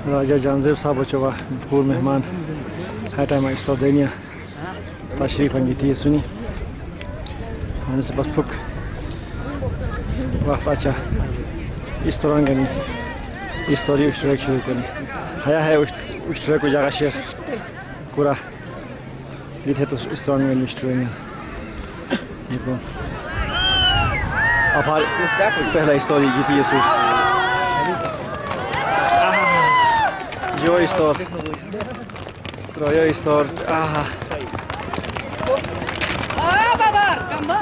राजा जानजेब साहब बचोवा भूल मेहमान है टाइम इस्तादिया तशरीफ अंगी थी सुनी हमने से बस फुक वक्त अच्छा इस तरह गनी इस तरह उश्तराक शुरू करनी हया है उश्तराक को जगह शेयर पूरा दिखे तो इस तरह गनी उश्तराक देखो अब हाल पहला स्टोरी जीती है सूर जो स्टोर Troja स्टोर बाबा कम बा